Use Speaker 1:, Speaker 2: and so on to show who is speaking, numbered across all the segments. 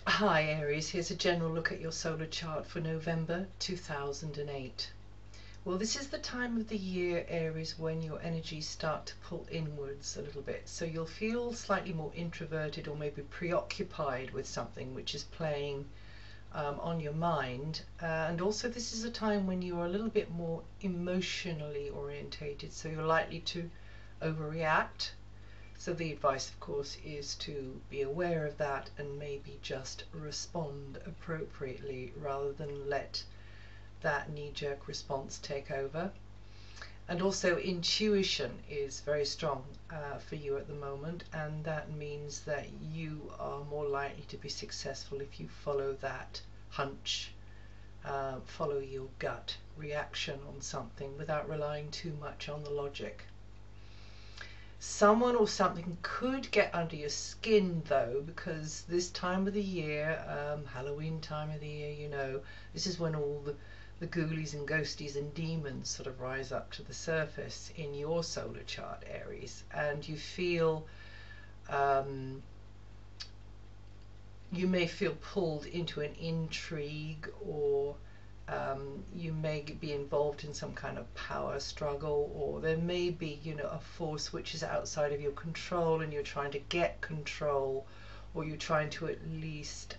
Speaker 1: Hi Aries, here's a general look at your solar chart for November 2008. Well, this is the time of the year, Aries, when your energies start to pull inwards a little bit. So you'll feel slightly more introverted or maybe preoccupied with something which is playing on your mind. And also this is a time when you are a little bit more emotionally orientated, so you're likely to overreact. So the advice, of course, is to be aware of that and maybe just respond appropriately rather than let that knee-jerk response take over. And also intuition is very strong for you at the moment, and that means that you are more likely to be successful if you follow that hunch, follow your gut reaction on something without relying too much on the logic. Someone or something could get under your skin though, because this time of the year, Halloween time of the year, you know, this is when all the ghoulies and ghosties and demons sort of rise up to the surface in your solar chart, Aries, and you feel, you may feel pulled into an intrigue, or you may be involved in some kind of power struggle, or there may be, you know, a force which is outside of your control and you're trying to get control, or you're trying to at least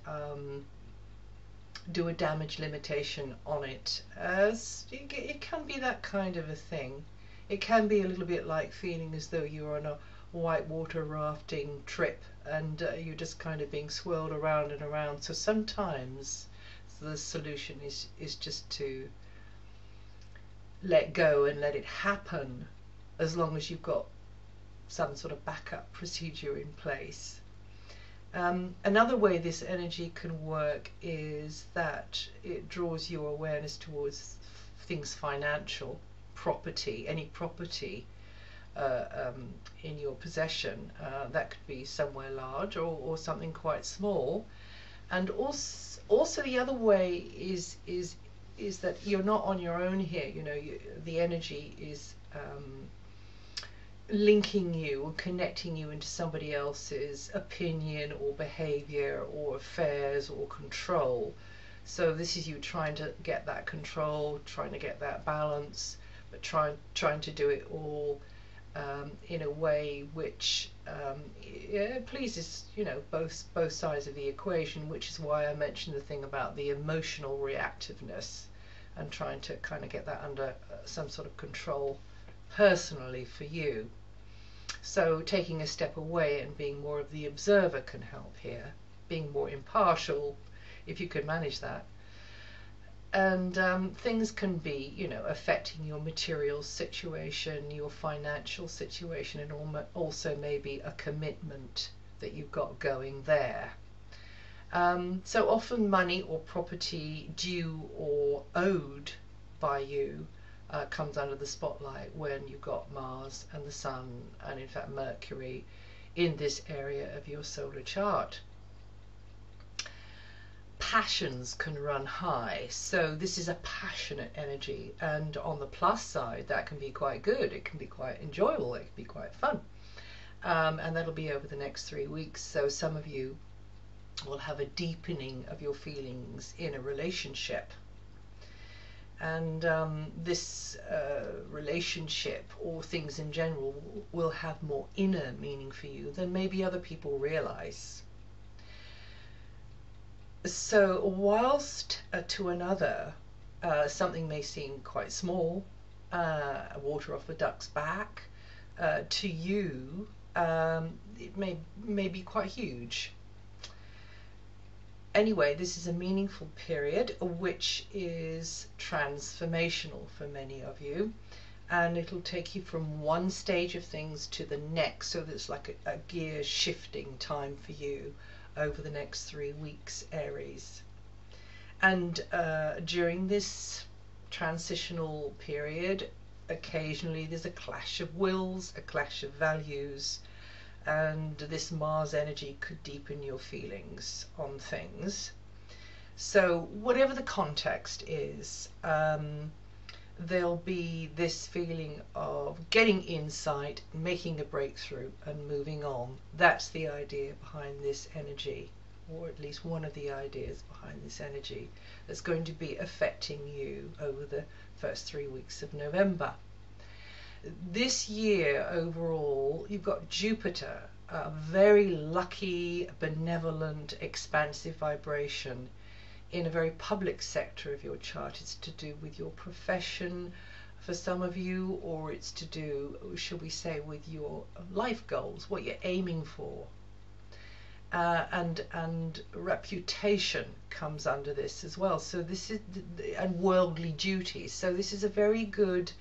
Speaker 1: do a damage limitation on it. As it can be that kind of a thing. It can be a little bit like feeling as though you're on a whitewater rafting trip and you're just kind of being swirled around and around. So sometimes the solution is just to let go and let it happen, as long as you've got some sort of backup procedure in place. Another way this energy can work is that it draws your awareness towards things financial, property, any property in your possession. That could be somewhere large or something quite small. And also the other way is that you're not on your own here. You know, the energy is linking you or connecting you into somebody else's opinion or behavior or affairs or control. So this is you trying to get that control, trying to get that balance, but trying to do it all in a way which pleases, you know, both sides of the equation, which is why I mentioned the thing about the emotional reactiveness and trying to kind of get that under some sort of control personally for you. So taking a step away and being more of the observer can help here, being more impartial if you can manage that. And things can be, you know, affecting your material situation, your financial situation, and also maybe a commitment that you've got going there. So often money or property due or owed by you comes under the spotlight when you've got Mars and the Sun, and in fact Mercury, in this area of your solar chart. Passions can run high, so this is a passionate energy, and on the plus side that can be quite good, it can be quite enjoyable, it can be quite fun, and that'll be over the next 3 weeks. So some of you will have a deepening of your feelings in a relationship, and this relationship or things in general will have more inner meaning for you than maybe other people realize. So whilst to another something may seem quite small, water off a duck's back, to you it may be quite huge. Anyway, this is a meaningful period which is transformational for many of you, and it'll take you from one stage of things to the next, so that's like a gear shifting time for you over the next 3 weeks, Aries. And during this transitional period, occasionally there's a clash of wills, a clash of values, and this Mars energy could deepen your feelings on things. So whatever the context is, there'll be this feeling of getting insight, making a breakthrough and moving on. That's the idea behind this energy. or at least one of the ideas behind this energy, that's going to be affecting you over the first 3 weeks of November. This year overall, you've got Jupiter, a very lucky, benevolent, expansive vibration in a very public sector of your chart. It's to do with your profession for some of you, or it's to do, shall we say, with your life goals, what you're aiming for. And reputation comes under this as well. So this is, and worldly duties. So this is a very good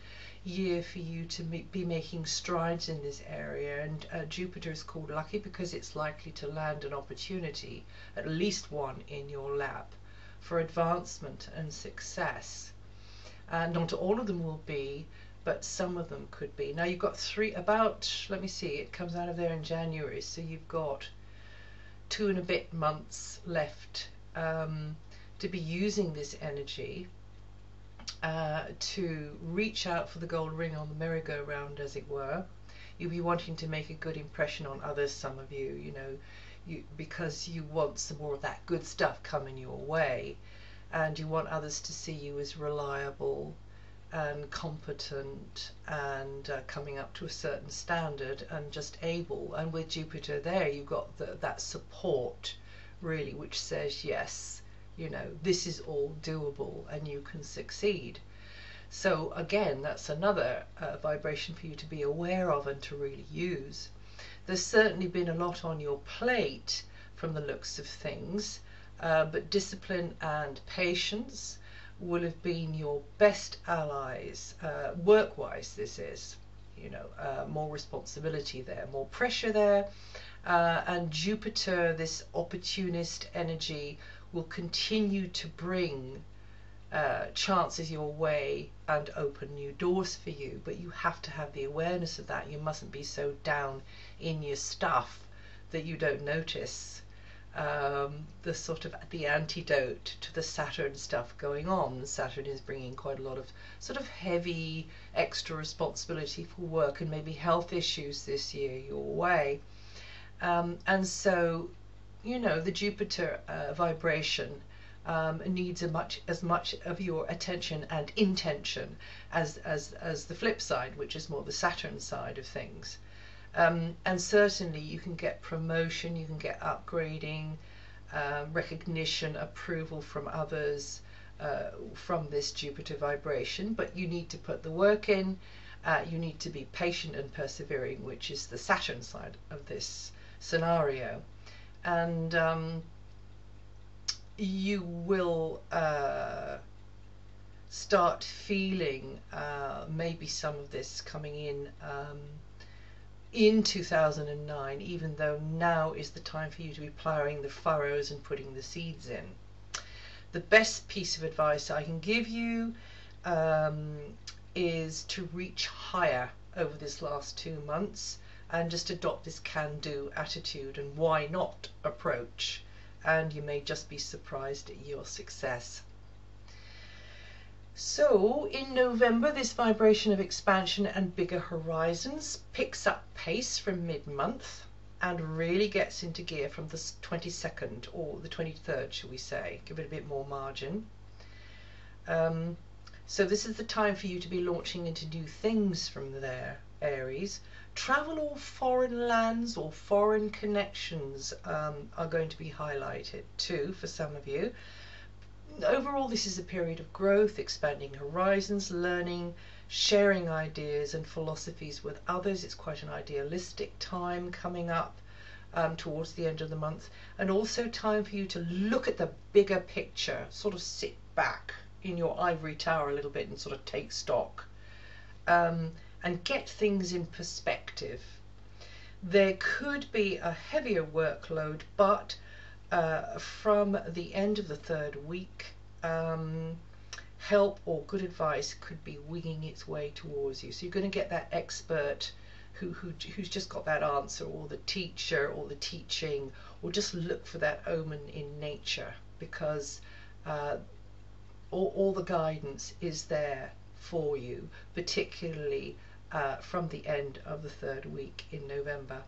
Speaker 1: year for you to be making strides in this area. And Jupiter is called lucky because it's likely to land an opportunity, at least one in your lap, for advancement and success. Not all of them will be, but some of them could be. Now you've got let me see, it comes out of there in January, so you've got 2 and a bit months left to be using this energy to reach out for the gold ring on the merry-go-round, as it were. You'll be wanting to make a good impression on others, some of you, because you want some more of that good stuff coming your way, and you want others to see you as reliable and competent and coming up to a certain standard and just able. And with Jupiter there, you've got that support, really, which says, yes, this is all doable and you can succeed. So again, that's another vibration for you to be aware of and to really use. There's certainly been a lot on your plate from the looks of things, but discipline and patience will have been your best allies. Work-wise, this is, more responsibility there, more pressure there, and Jupiter, this opportunist energy, will continue to bring chances your way and open new doors for you, but you have to have the awareness of that. You mustn't be so down in your stuff that you don't notice the antidote to the Saturn stuff going on. Saturn is bringing quite a lot of sort of heavy extra responsibility for work and maybe health issues this year your way, and so the Jupiter vibration needs as much of your attention and intention as the flip side, which is more the Saturn side of things. And certainly you can get promotion, you can get upgrading, recognition, approval from others from this Jupiter vibration, but you need to put the work in, you need to be patient and persevering, which is the Saturn side of this scenario. And you will start feeling maybe some of this coming in 2009, even though now is the time for you to be ploughing the furrows and putting the seeds in. The best piece of advice I can give you is to reach higher over this last 2 months and just adopt this can-do attitude and why not approach, and you may just be surprised at your success. So in November, this vibration of expansion and bigger horizons picks up pace from mid-month and really gets into gear from the 22nd or the 23rd, shall we say, give it a bit more margin. So this is the time for you to be launching into new things from there, Aries. Travel or foreign lands or foreign connections are going to be highlighted too for some of you. Overall, this is a period of growth, expanding horizons, learning, sharing ideas and philosophies with others. It's quite an idealistic time coming up towards the end of the month, and also time for you to look at the bigger picture, sort of sit back in your ivory tower a little bit and sort of take stock and get things in perspective. There could be a heavier workload, but from the end of the 3rd week, help or good advice could be winging its way towards you. So you're going to get that expert who's just got that answer, or the teacher or the teaching, or just look for that omen in nature, because all the guidance is there for you, particularly from the end of the 3rd week in November.